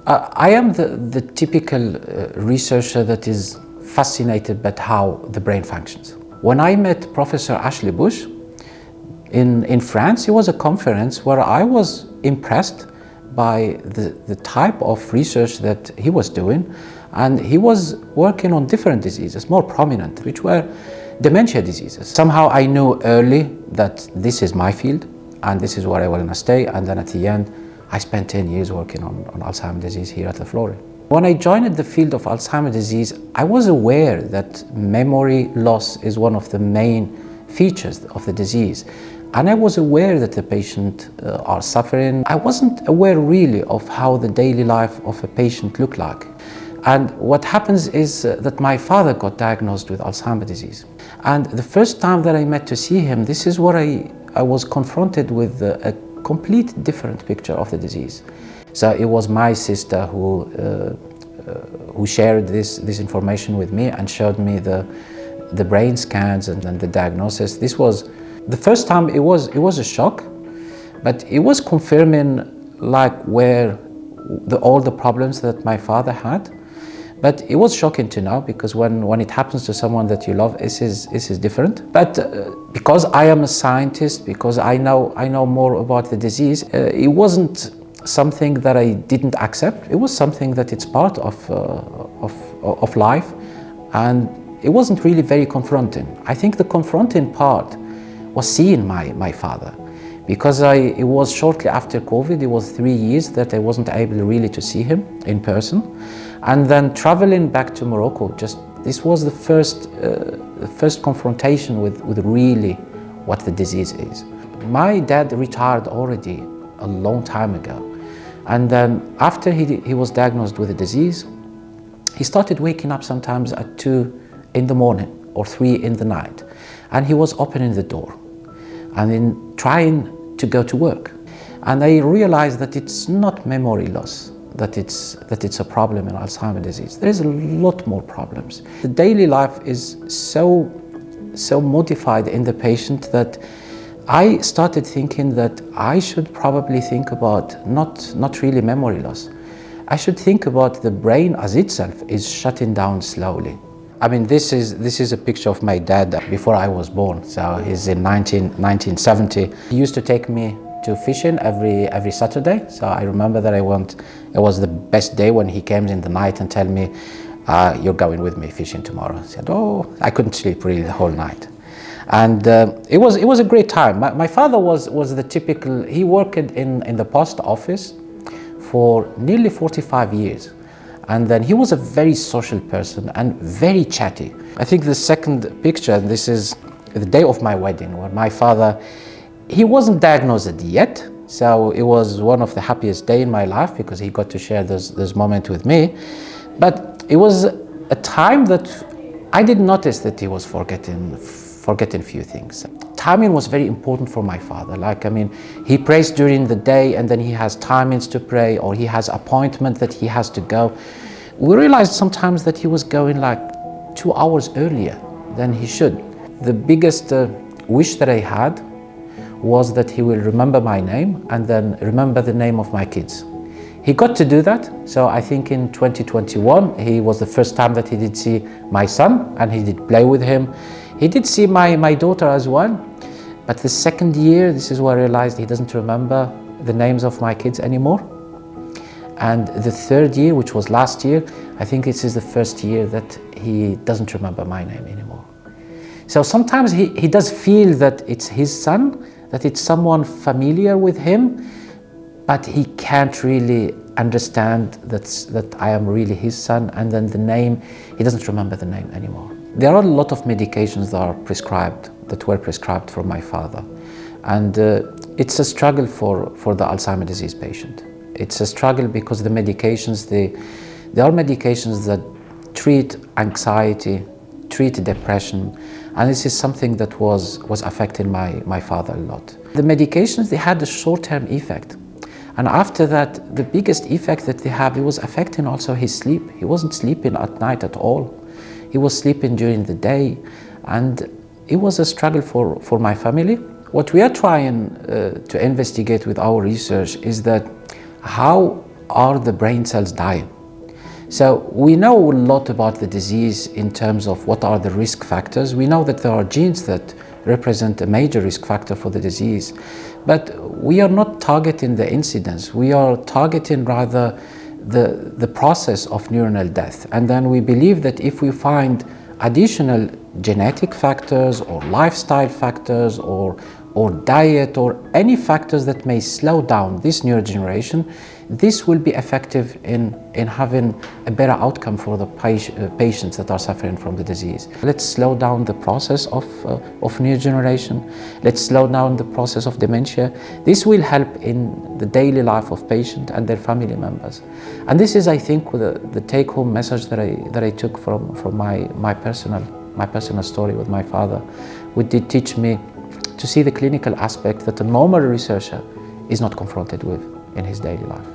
I am the typical researcher that is fascinated by how the brain functions. When I met Professor Ashley Bush in France, it was a conference where I was impressed by the type of research that he was doing, and he was working on different diseases, more prominent, which were dementia diseases. Somehow I knew early that this is my field and this is where I want to stay, and then at the end I spent 10 years working on Alzheimer's disease here at the Florey. When I joined the field of Alzheimer's disease, I was aware that memory loss is one of the main features of the disease. And I was aware that the patient are suffering. I wasn't aware really of how the daily life of a patient looked like. And what happens is that my father got diagnosed with Alzheimer's disease. And the first time that I met to see him, this is where I was confronted with a complete different picture of the disease. So it was my sister who shared this information with me and showed me the brain scans and then the diagnosis. This was the first time. It was a shock, but it was confirming like where all the problems that my father had. But it was shocking to know, because when it happens to someone that you love, this is different. But because I am a scientist, because I know more about the disease, it wasn't something that I didn't accept. It was something that it's part of life, and it wasn't really very confronting. I think the confronting part was seeing my father, because it was shortly after COVID. It was 3 years that I wasn't able really to see him in person. And then traveling back to Morocco, this was the first confrontation with really what the disease is. My dad retired already a long time ago. And then after he was diagnosed with the disease, he started waking up sometimes at 2 in the morning or 3 in the night. And he was opening the door and then trying to go to work. And I realized that it's not memory loss, that it's a problem in Alzheimer's disease. There's a lot more problems. The daily life is so modified in the patient that I started thinking that I should probably think about not really memory loss. I should think about the brain as itself is shutting down slowly. I mean, this is a picture of my dad before I was born. So he's in 1970. He used to take me to fishing every Saturday. So I remember that it was the best day when he came in the night and tell me, "You're going with me fishing tomorrow." I said, "Oh," I couldn't sleep really the whole night. And it was a great time. My father was the typical. He worked in the post office for nearly 45 years. And then he was a very social person and very chatty. I think the second picture, this is the day of my wedding, where my father, he wasn't diagnosed yet. So it was one of the happiest days in my life, because he got to share those moments with me. But it was a time that I didn't notice that he was forgetting few things. Timing was very important for my father. Like, I mean, he prays during the day and then he has timings to pray, or he has appointment that he has to go. We realized sometimes that he was going like 2 hours earlier than he should. The biggest wish that I had was that he will remember my name and then remember the name of my kids. He got to do that. So I think in 2021, he was the first time that he did see my son, and he did play with him. He did see my daughter as well. But the second year, this is where I realized he doesn't remember the names of my kids anymore. And the third year, which was last year, I think this is the first year that he doesn't remember my name anymore. So sometimes he does feel that it's his son, that it's someone familiar with him, but he can't really understand that I am really his son. And then the name, he doesn't remember the name anymore. There are a lot of medications that were prescribed for my father. And it's a struggle for the Alzheimer's disease patient. It's a struggle because the medications, there are medications that treat anxiety, treat depression, and this is something that was affecting my father a lot. The medications, they had a short-term effect. And after that, the biggest effect that they have, it was affecting also his sleep. He wasn't sleeping at night at all. He was sleeping during the day, and it was a struggle for my family. What we are trying to investigate with our research is that how are the brain cells dying? So we know a lot about the disease in terms of what are the risk factors. We know that there are genes that represent a major risk factor for the disease, but we are not targeting the incidence. We are targeting rather the process of neuronal death. And then we believe that if we find additional genetic factors or lifestyle factors or diet or any factors that may slow down this neurodegeneration, this will be effective in having a better outcome for the patients that are suffering from the disease. Let's slow down the process of neurodegeneration. Let's slow down the process of dementia. This will help in the daily life of patients and their family members. And this is, I think, the take-home message that I took from my personal story with my father, which did teach me to see the clinical aspect that a normal researcher is not confronted with in his daily life.